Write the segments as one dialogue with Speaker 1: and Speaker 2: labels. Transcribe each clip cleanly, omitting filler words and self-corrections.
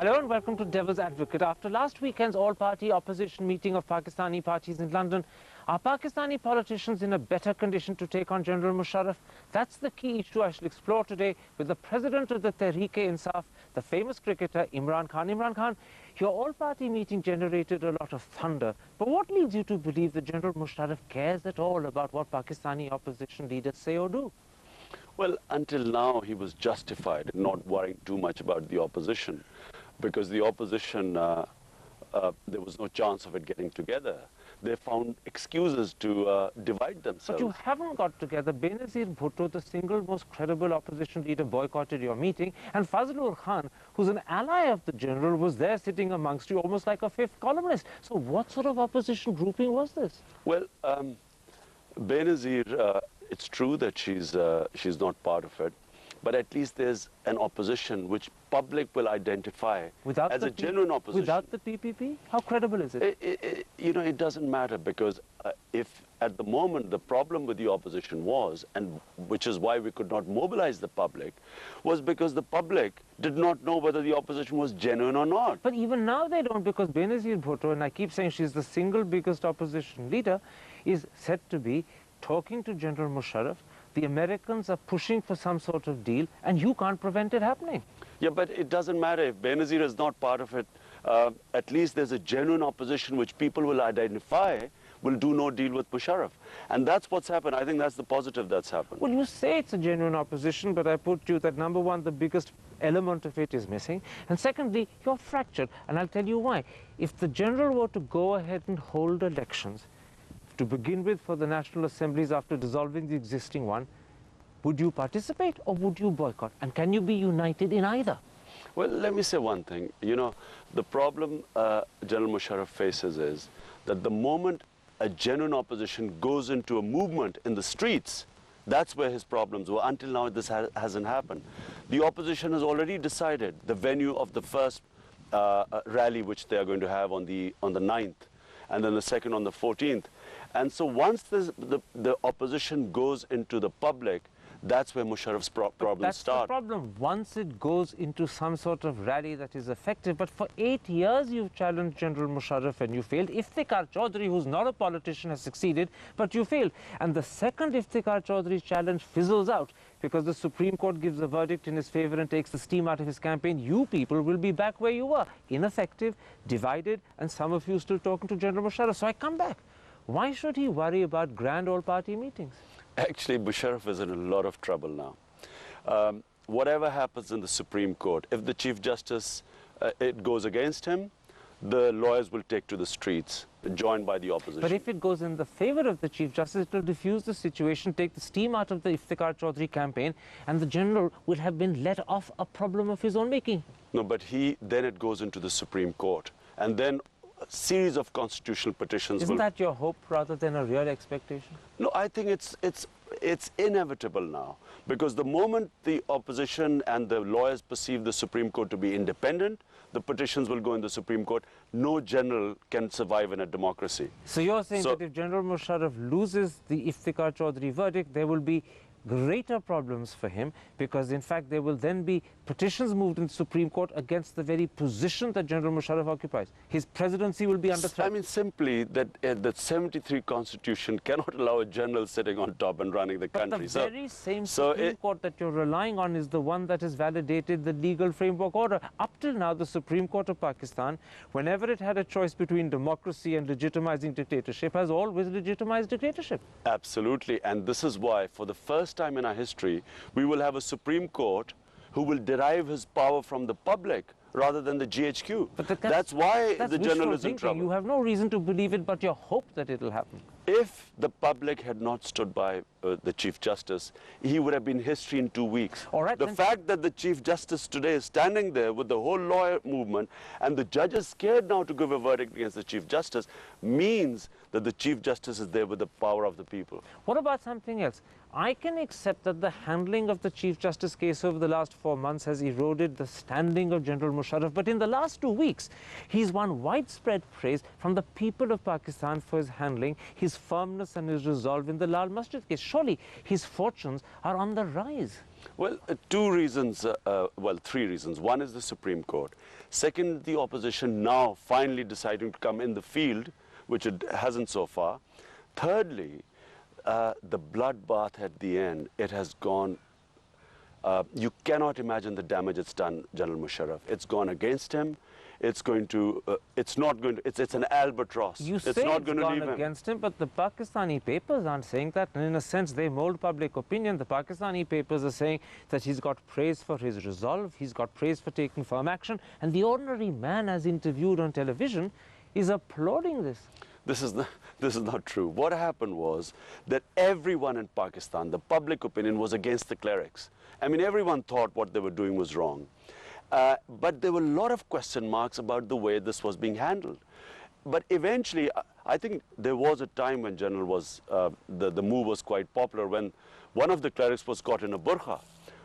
Speaker 1: Hello and welcome to Devil's Advocate. After last weekend's all-party opposition meeting of Pakistani parties in London, are Pakistani politicians in a better condition to take on General Musharraf? That's the key issue I shall explore today with the president of the Tehreek-e-Insaf, the famous cricketer Imran Khan. Imran Khan, your all-party meeting generated a lot of thunder, but what leads you to believe that General Musharraf cares at all about what Pakistani opposition leaders say or do?
Speaker 2: Well, until now, he was justified in not worrying too much about the opposition, because the opposition, there was no chance of it getting together. They found excuses to divide themselves.
Speaker 1: But you haven't got together. Benazir Bhutto, the single most credible opposition leader, boycotted your meeting, and Fazlur Khan, who's an ally of the general, was there sitting amongst you almost like a fifth columnist. So what sort of opposition grouping was this?
Speaker 2: Well, Benazir, it's true that she's not part of it, but at least there's an opposition which public will identify as a genuine opposition.
Speaker 1: Without the PPP? How credible is it?
Speaker 2: You know, it doesn't matter, because if at the moment the problem with the opposition was, and which is why we could not mobilize the public, was because the public did not know whether the opposition was genuine or not.
Speaker 1: But even now they don't, because Benazir Bhutto, and I keep saying she's the single biggest opposition leader, is said to be talking to General Musharraf. The Americans are pushing for some sort of deal, and you can't prevent it happening.
Speaker 2: Yeah, but it doesn't matter. If Benazir is not part of it, at least there's a genuine opposition which people will identify will do no deal with Musharraf. And that's what's happened. I think that's the positive that's happened.
Speaker 1: Well, you say it's a genuine opposition, but I put to you that, number one, the biggest element of it is missing. And secondly, you're fractured. And I'll tell you why. If the general were to go ahead and hold elections, to begin with, for the National Assemblies after dissolving the existing one, would you participate or would you boycott? And can you be united in either?
Speaker 2: Well, let me say one thing. You know, the problem General Musharraf faces is that the moment a genuine opposition goes into a movement in the streets, that's where his problems were. Until now, this hasn't happened. The opposition has already decided the venue of the first rally which they are going to have on the 9th, and then the second on the 14th. And so once the opposition goes into the public, that's where Musharraf's problems start.
Speaker 1: That's the problem. Once it goes into some sort of rally that is effective, but for 8 years you've challenged General Musharraf and you failed. Iftikhar Chaudhry, who's not a politician, has succeeded, but you failed. And the second Iftikhar Chaudhry's challenge fizzles out because the Supreme Court gives a verdict in his favor and takes the steam out of his campaign, you people will be back where you were, ineffective, divided, and some of you still talking to General Musharraf. So I come back. Why should he worry about grand all-party meetings?
Speaker 2: Actually, Musharraf is in a lot of trouble now. Whatever happens in the Supreme Court, if the Chief Justice, it goes against him, the lawyers will take to the streets, joined by the opposition.
Speaker 1: But if it goes in the favor of the Chief Justice, it will diffuse the situation, take the steam out of the Iftikhar Chaudhry campaign, and the general will have been let off a problem of his own making.
Speaker 2: No, but then it goes into the Supreme Court, and then a series of constitutional petitions.
Speaker 1: Isn't that your hope rather than a real expectation?
Speaker 2: No, I think it's inevitable now, because the moment the opposition and the lawyers perceive the Supreme Court to be independent, the petitions will go in the Supreme Court. No general can survive in a democracy.
Speaker 1: So you're saying that if General Musharraf loses the Iftikhar Chaudhry verdict, there will be greater problems for him, because in fact there will then be petitions moved in the Supreme Court against the very position that General Musharraf occupies. His presidency will be under threat.
Speaker 2: I mean, simply that the 73 Constitution cannot allow a general sitting on top and running the country.
Speaker 1: But the very same Supreme Court that you're relying on is the one that has validated the legal framework order. Up till now, the Supreme Court of Pakistan, whenever it had a choice between democracy and legitimizing dictatorship, has always legitimized dictatorship.
Speaker 2: Absolutely, and this is why, for the first time in our history, we will have a Supreme Court who will derive his power from the public rather than the GHQ.
Speaker 1: But
Speaker 2: that's why the general is in trouble.
Speaker 1: You have no reason to believe it, but you hope that it will happen.
Speaker 2: If the public had not stood by the Chief Justice, he would have been history in 2 weeks.
Speaker 1: All right,
Speaker 2: the fact that the Chief Justice today is standing there with the whole lawyer movement and the judge is scared now to give a verdict against the Chief Justice means that the Chief Justice is there with the power of the people.
Speaker 1: What about something else? I can accept that the handling of the Chief Justice case over the last 4 months has eroded the standing of General Musharraf, but in the last 2 weeks, he's won widespread praise from the people of Pakistan for his handling, his firmness and his resolve in the Lal Masjid case. Surely his fortunes are on the rise.
Speaker 2: Well, two reasons, well, three reasons. One is the Supreme Court. Second, the opposition now finally deciding to come in the field, which it hasn't so far. Thirdly, the bloodbath at the end, it has gone, you cannot imagine the damage it's done, General Musharraf. It's gone against him. It's going to, it's not going to, it's an albatross.
Speaker 1: You say
Speaker 2: it's not
Speaker 1: it's
Speaker 2: going to
Speaker 1: gone
Speaker 2: leave him.
Speaker 1: against him, but the Pakistani papers aren't saying that. And in a sense, they mold public opinion. The Pakistani papers are saying that he's got praise for his resolve, he's got praise for taking firm action, and the ordinary man, as interviewed on television, is applauding this.
Speaker 2: This is not true. What happened was that everyone in Pakistan, the public opinion was against the clerics. I mean, everyone thought what they were doing was wrong. But there were a lot of question marks about the way this was being handled. But eventually, I think there was a time when General was, the move was quite popular, when one of the clerics was caught in a burqa.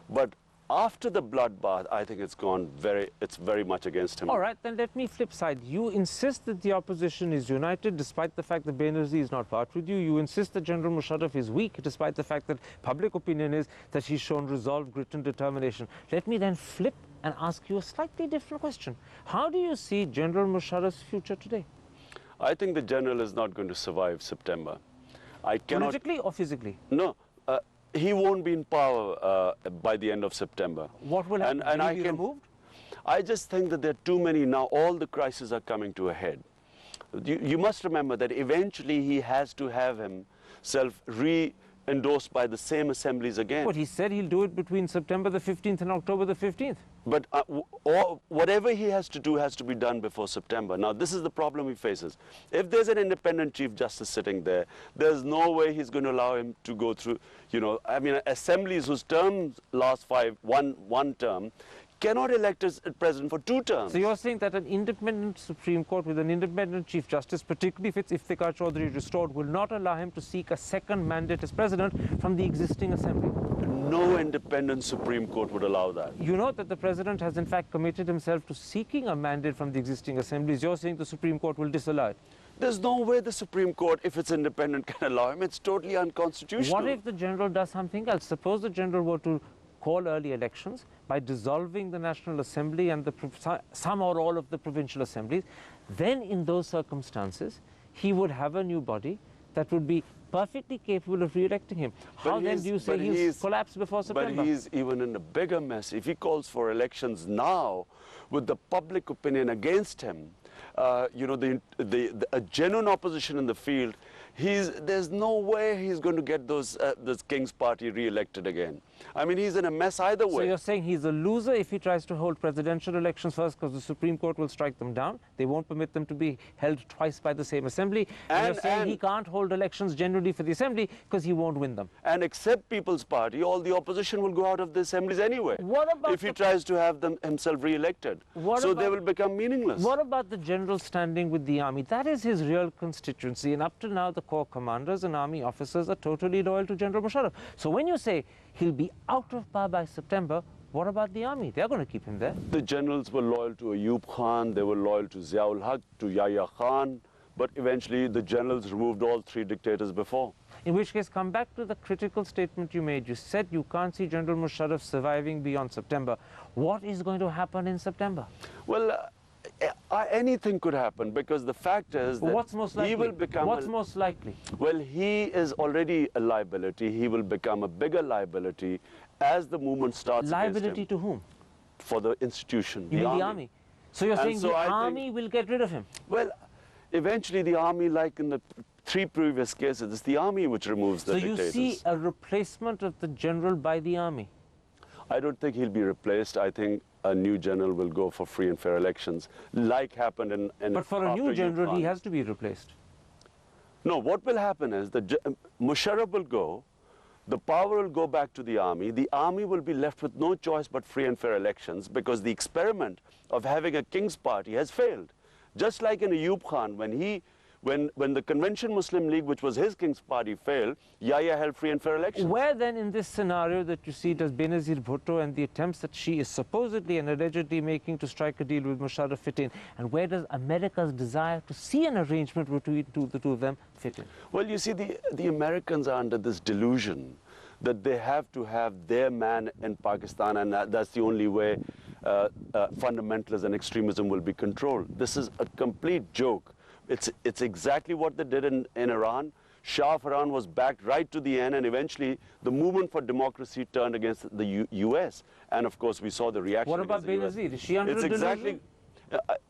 Speaker 2: But after the bloodbath, I think it's very much against him.
Speaker 1: All right, then let me flip side. You insist that the opposition is united despite the fact that Benazir is not part with you. You insist that General Musharraf is weak despite the fact that public opinion is that he's shown resolve, grit and determination. Let me then flip and ask you a slightly different question. How do you see General Musharraf's future today?
Speaker 2: I think the general is not going to survive September. I cannot...
Speaker 1: Politically or physically?
Speaker 2: No. He won't be in power by the end of September.
Speaker 1: What will happen? Will he be removed?
Speaker 2: I just think that there are too many now. All the crises are coming to a head. You must remember that eventually he has to have himself re-endorsed by the same assemblies again.
Speaker 1: But he said he'll do it between September the 15th and October the 15th.
Speaker 2: But whatever he has to do has to be done before September. Now, this is the problem he faces. If there's an independent Chief Justice sitting there, there's no way he's going to allow him to go through, you know, I mean, assemblies whose terms last one term cannot elect a president for 2 terms.
Speaker 1: So you're saying that an independent Supreme Court with an independent Chief Justice, particularly if it's Iftikhar Chaudhry restored, will not allow him to seek a second mandate as president from the existing assembly?
Speaker 2: No independent Supreme Court would allow that.
Speaker 1: You know that the president has in fact committed himself to seeking a mandate from the existing assemblies. You're saying the Supreme Court will disallow it?
Speaker 2: There's no way the Supreme Court, if it's independent, can allow him. It's totally unconstitutional.
Speaker 1: What if the general does something else? Suppose the general were to call early elections by dissolving the National Assembly and some or all of the provincial assemblies. Then in those circumstances, he would have a new body that would be perfectly capable of re-electing him. How then do you say he'll collapse before September?
Speaker 2: But he's even in a bigger mess. If he calls for elections now, with the public opinion against him, you know, a genuine opposition in the field, there's no way he's going to get this King's Party re-elected again. I mean, he's in a mess either way.
Speaker 1: So you're saying he's a loser if he tries to hold presidential elections first because the Supreme Court will strike them down. They won't permit them to be held twice by the same assembly. And you're saying he can't hold elections generally for the assembly because he won't win them.
Speaker 2: And except People's Party, all the opposition will go out of the assemblies anyway.
Speaker 1: What about
Speaker 2: if he tries to have himself re-elected? So they will become meaningless.
Speaker 1: What about the general standing with the army? That is his real constituency. And up to now, the corps commanders and army officers are totally loyal to General Musharraf. So when you say he'll be out of power by September, what about the army? They're going to keep him there.
Speaker 2: The generals were loyal to Ayub Khan, they were loyal to Ziaul Haq, to Yahya Khan, but eventually the generals removed all 3 dictators before.
Speaker 1: In which case, come back to the critical statement you made. You said you can't see General Musharraf surviving beyond September. What is going to happen in September?
Speaker 2: Well, anything could happen, because the fact is that
Speaker 1: what's most likely?
Speaker 2: He will become...
Speaker 1: What's most likely?
Speaker 2: Well, he is already a liability. He will become a bigger liability as the movement starts.
Speaker 1: Liability to whom?
Speaker 2: For the institution.
Speaker 1: You mean the army? So you're saying the army will get rid of him?
Speaker 2: Well, eventually the army, like in the 3 previous cases, it's the army which removes the dictators.
Speaker 1: So you see a replacement of the general by the army?
Speaker 2: I don't think he'll be replaced. I think a new general will go for free and fair elections, like happened in
Speaker 1: But for a new general, he has to be replaced.
Speaker 2: No, what will happen is that Musharraf will go, the power will go back to the army will be left with no choice but free and fair elections, because the experiment of having a King's Party has failed. Just like in Ayub Khan, when the Convention Muslim League, which was his King's Party, failed, Yahya held free and fair elections.
Speaker 1: Where then in this scenario that you see does Benazir Bhutto and the attempts that she is supposedly and allegedly making to strike a deal with Musharraf fit in? And where does America's desire to see an arrangement between the two of them fit in?
Speaker 2: Well, you see, the Americans are under this delusion that they have to have their man in Pakistan, and that's the only way fundamentalism and extremism will be controlled. This is a complete joke. It's exactly what they did in Iran. Shah of Iran was backed right to the end, and eventually the movement for democracy turned against the US. And of course, we saw the reaction.
Speaker 1: What about Benazir? Is she under delusion?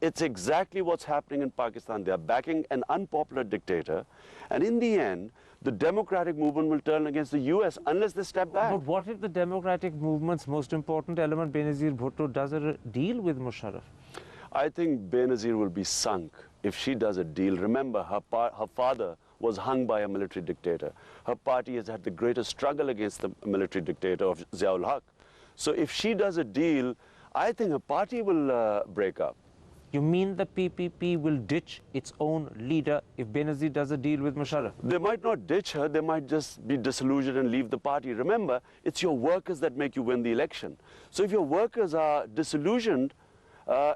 Speaker 2: It's exactly what's happening in Pakistan. They are backing an unpopular dictator, and in the end, the democratic movement will turn against the US unless they step back.
Speaker 1: But what if the democratic movement's most important element, Benazir Bhutto, does a deal with Musharraf?
Speaker 2: I think Benazir will be sunk if she does a deal. Remember, her father was hung by a military dictator. Her party has had the greatest struggle against the military dictator of Ziaul Haq. So if she does a deal, I think her party will break up.
Speaker 1: You mean the PPP will ditch its own leader if Benazir does a deal with Musharraf?
Speaker 2: They might not ditch her, they might just be disillusioned and leave the party. Remember, it's your workers that make you win the election. So if your workers are disillusioned,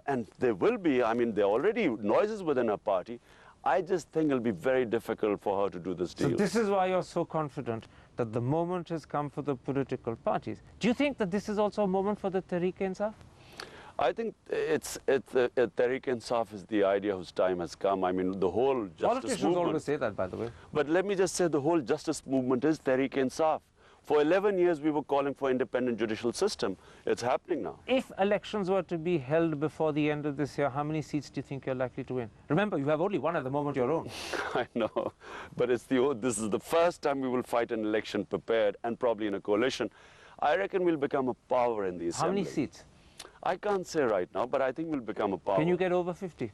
Speaker 2: and they will be, I mean, there are already noises within her party, I just think it'll be very difficult for her to do this deal.
Speaker 1: So this is why you're so confident that the moment has come for the political parties. Do you think that this is also a moment for the Tehreek-e-Insaf?
Speaker 2: I think Tehreek-e-Insaf is the idea whose time has come. I mean, the whole justice
Speaker 1: Politicians
Speaker 2: movement.
Speaker 1: always say that, by the way.
Speaker 2: But let me just say the whole justice movement is Tehreek-e-Insaf. For 11 years, we were calling for independent judicial system. It's happening now.
Speaker 1: If elections were to be held before the end of this year, how many seats do you think you're likely to win? Remember, you have only one at the moment, your own.
Speaker 2: I know, but this is the first time we will fight an election prepared and probably in a coalition. I reckon we'll become a power in the assembly.
Speaker 1: How many seats?
Speaker 2: I can't say right now, but I think we'll become a power.
Speaker 1: Can you get over 50?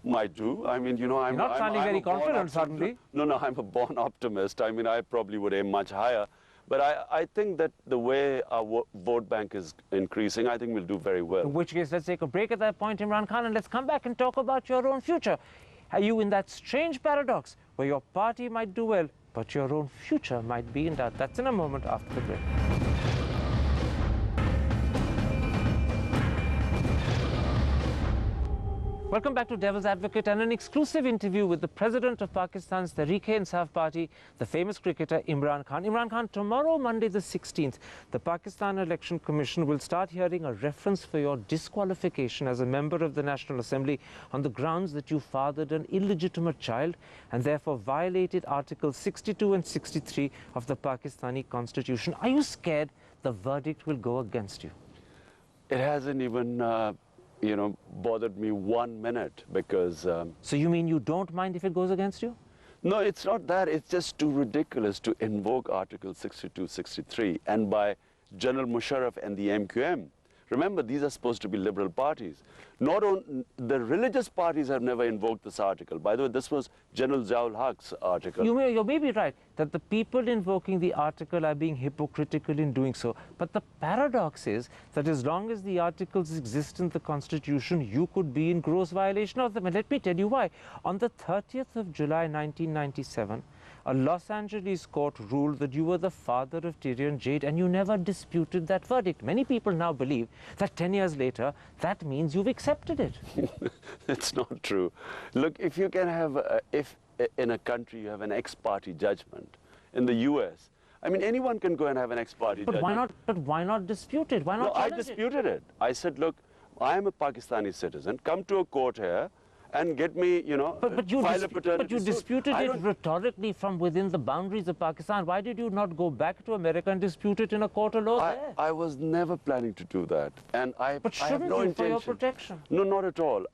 Speaker 2: Might do. I mean, you know,
Speaker 1: You're not sounding very confident suddenly.
Speaker 2: No, I'm a born optimist. I mean, I probably would aim much higher. But I think that the way our vote bank is increasing, I think we'll do very well.
Speaker 1: In which case, let's take a break at that point, Imran Khan, and let's come back and talk about your own future. Are you in that strange paradox where your party might do well, but your own future might be in doubt? That's in a moment after the break. Welcome back to Devil's Advocate and an exclusive interview with the president of Pakistan's Tehreek-e-Insaf party, the famous cricketer Imran Khan. Imran Khan, tomorrow, Monday the 16th, the Pakistan Election Commission will start hearing a reference for your disqualification as a member of the National Assembly on the grounds that you fathered an illegitimate child and therefore violated Articles 62 and 63 of the Pakistani Constitution. Are you scared the verdict will go against you?
Speaker 2: It hasn't even you know, bothered me 1 minute because...
Speaker 1: So you mean you don't mind if it goes against you?
Speaker 2: No, it's not that. It's just too ridiculous to invoke Article 62, 63 and by General Musharraf and the MQM. Remember, these are supposed to be liberal parties. Not on the religious parties have never invoked this article. By the way, this was General Ziaul Haq's article.
Speaker 1: You may be right that the people invoking the article are being hypocritical in doing so. But the paradox is that as long as the articles exist in the Constitution, you could be in gross violation of them. And let me tell you why. On the 30th of July 1997, a Los Angeles court ruled that you were the father of Tyrion Jade and you never disputed that verdict. Many people now believe that 10 years later, that means you've accepted it.
Speaker 2: It's not true. Look, if you can have, if in a country you have an ex-party judgment, in the US, I mean, anyone can go and have an ex-party judgment.
Speaker 1: But why not dispute it? Why not challenge
Speaker 2: I disputed it. I said, look, I am a Pakistani citizen. Come to a court here and get me, you know, file a paternity suit.
Speaker 1: But you disputed it rhetorically from within the boundaries of Pakistan. Why did you not go back to America and dispute it in a court of law there?
Speaker 2: I was never planning to do that. And I have no intention.
Speaker 1: For your protection?
Speaker 2: No, not at all.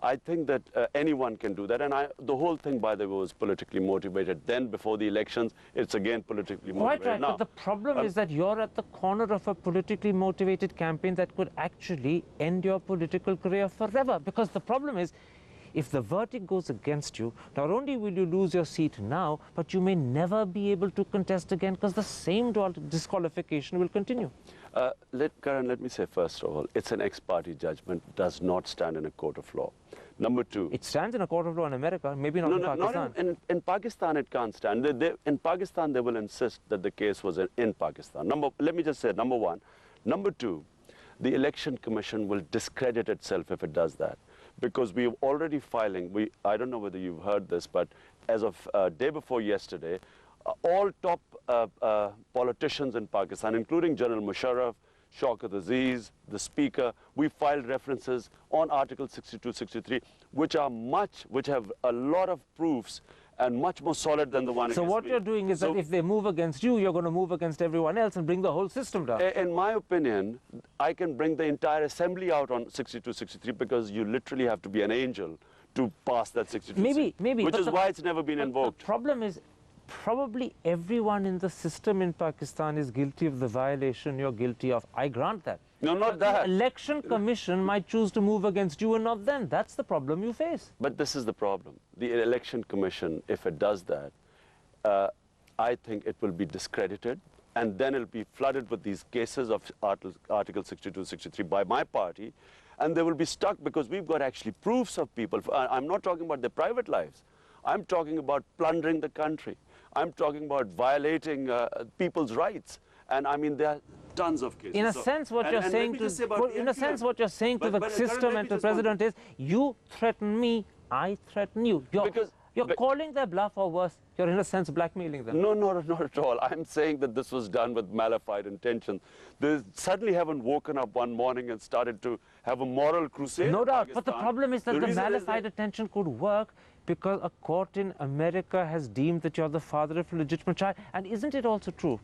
Speaker 2: I think that anyone can do that. And the whole thing, by the way, was politically motivated. Then, before the elections, it's again politically motivated.
Speaker 1: Quite right,
Speaker 2: now,
Speaker 1: but the problem is that you're at the corner of a politically motivated campaign that could actually end your political career forever. Because the problem is, if the verdict goes against you, not only will you lose your seat now, but you may never be able to contest again because the same disqualification will continue.
Speaker 2: Karan, let me say first of all, it's an ex-party judgment, does not stand in a court of law. Number two...
Speaker 1: It stands in a court of law in America, maybe not in Pakistan.
Speaker 2: Not in Pakistan it can't stand. In Pakistan they will insist that the case was in Pakistan. Let me just say, number one. Number two, the Election Commission will discredit itself if it does that. Because we are already filing, I don't know whether you've heard this, but as of day before yesterday, all top politicians in Pakistan, including General Musharraf, Shaukat Aziz, the Speaker, we filed references on Article 62, 63, which have a lot of proofs and much more solid than the one
Speaker 1: So
Speaker 2: against
Speaker 1: what
Speaker 2: me.
Speaker 1: you're doing is that if they move against you, you're going to move against everyone else and bring the whole system down.
Speaker 2: In my opinion, I can bring the entire assembly out on 62, 63 because you literally have to be an angel to pass that 62,
Speaker 1: Maybe,
Speaker 2: which is why it's never been invoked.
Speaker 1: The problem is, probably everyone in the system in Pakistan is guilty of the violation you're guilty of. I grant that.
Speaker 2: No, not
Speaker 1: But
Speaker 2: that.
Speaker 1: The election commission might choose to move against you and not them. That's the problem you face.
Speaker 2: But this is the problem. The election commission, if it does that, I think it will be discredited, and then it'll be flooded with these cases of Article 62, 63 by my party, and they will be stuck because we've got actually proofs of people. I'm not talking about their private lives. I'm talking about plundering the country. I'm talking about violating people's rights. And I mean, there are tons of cases.
Speaker 1: In a sense, what you're saying to the system and to the president is, you threaten me, I threaten you. You're calling their bluff, or worse, you're in a sense blackmailing them.
Speaker 2: No, not at all. I'm saying that this was done with malified intention. They suddenly haven't woken up one morning and started to have a moral crusade.
Speaker 1: No doubt, but the problem is that the malified intention could work because a court in America has deemed that you're the father of a legitimate child. And isn't it also true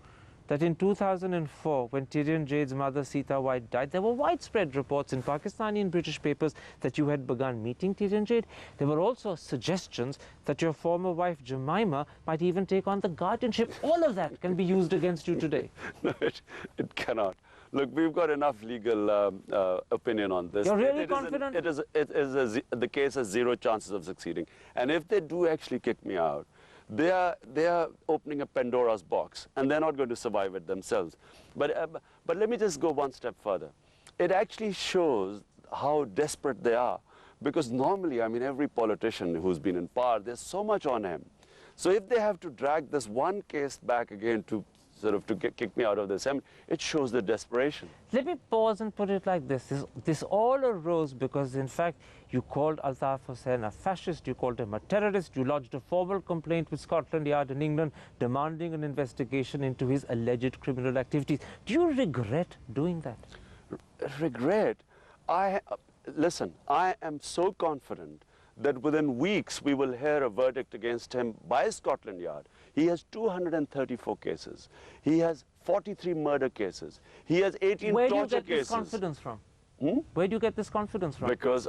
Speaker 1: that in 2004, when Tyrion Jade's mother, Sita White, died, there were widespread reports in Pakistani and British papers that you had begun meeting Tyrion Jade. There were also suggestions that your former wife, Jemima, might even take on the guardianship. All of that can be used against you today.
Speaker 2: No, it cannot. Look, we've got enough legal opinion on this.
Speaker 1: You're really confident?
Speaker 2: The case has zero chances of succeeding. And if they do actually kick me out, they are opening a Pandora's box, and they're not going to survive it themselves. But let me just go one step further. It actually shows how desperate they are, because normally, I mean, every politician who's been in power, there's so much on him. So if they have to drag this one case back again to sort of to kick me out of the assembly, it shows the desperation.
Speaker 1: Let me pause and put it like this. This all arose because, in fact, you called Altaf Hussain a fascist, you called him a terrorist, you lodged a formal complaint with Scotland Yard in England demanding an investigation into his alleged criminal activities. Do you regret doing that?
Speaker 2: Regret? Listen, I am so confident that within weeks we will hear a verdict against him by Scotland Yard. He has 234 cases. He has 43 murder cases. He has 18 torture cases.
Speaker 1: Where do you get this confidence from? Where do you get this confidence from?
Speaker 2: Because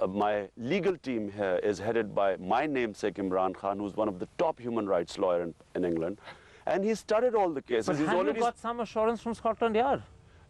Speaker 2: my legal team here is headed by my namesake Imran Khan, who's one of the top human rights lawyers in England. And he's studied all the cases.
Speaker 1: But have you got some assurance from Scotland Yard?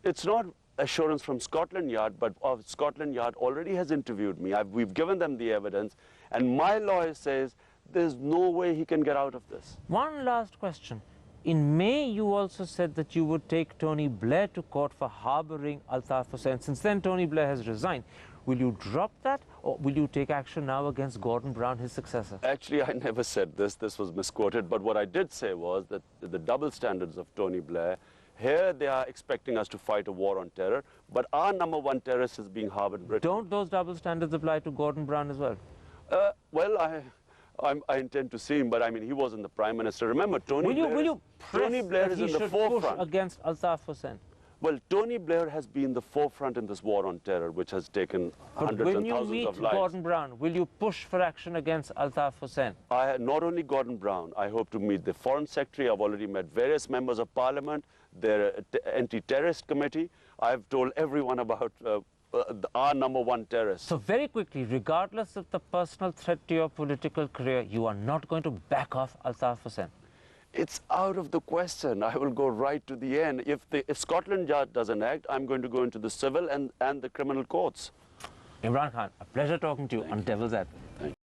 Speaker 2: It's not assurance from Scotland Yard, but Scotland Yard already has interviewed me. We've given them the evidence, and my lawyer says there's no way he can get out of this.
Speaker 1: One last question. In May, you also said that you would take Tony Blair to court for harboring Altaf Hussain. Since then, Tony Blair has resigned. Will you drop that, or will you take action now against Gordon Brown, his successor?
Speaker 2: Actually, I never said this. This was misquoted. But what I did say was that the double standards of Tony Blair, here they are expecting us to fight a war on terror, but our #1 terrorist is being harbored in Britain.
Speaker 1: Don't those double standards apply to Gordon Brown as well?
Speaker 2: Well, I intend to see him, but I mean, he wasn't the Prime Minister. Remember, Tony Blair is in the forefront.
Speaker 1: Push against Altaf Hussain?
Speaker 2: Well, Tony Blair has been the forefront in this war on terror, which has taken hundreds and thousands of lives.
Speaker 1: When you meet Gordon Brown, will you push for action against Altaf Hussain?
Speaker 2: Not only Gordon Brown, I hope to meet the Foreign Secretary. I've already met various members of Parliament, their anti-terrorist committee. I've told everyone about our #1 terrorist.
Speaker 1: So very quickly, regardless of the personal threat to your political career, you are not going to back off Altaf Hussain?
Speaker 2: It's out of the question. I will go right to the end. If Scotland Yard doesn't act, I'm going to go into the civil and the criminal courts.
Speaker 1: Imran Khan, a pleasure talking to you on Devil's Advocate.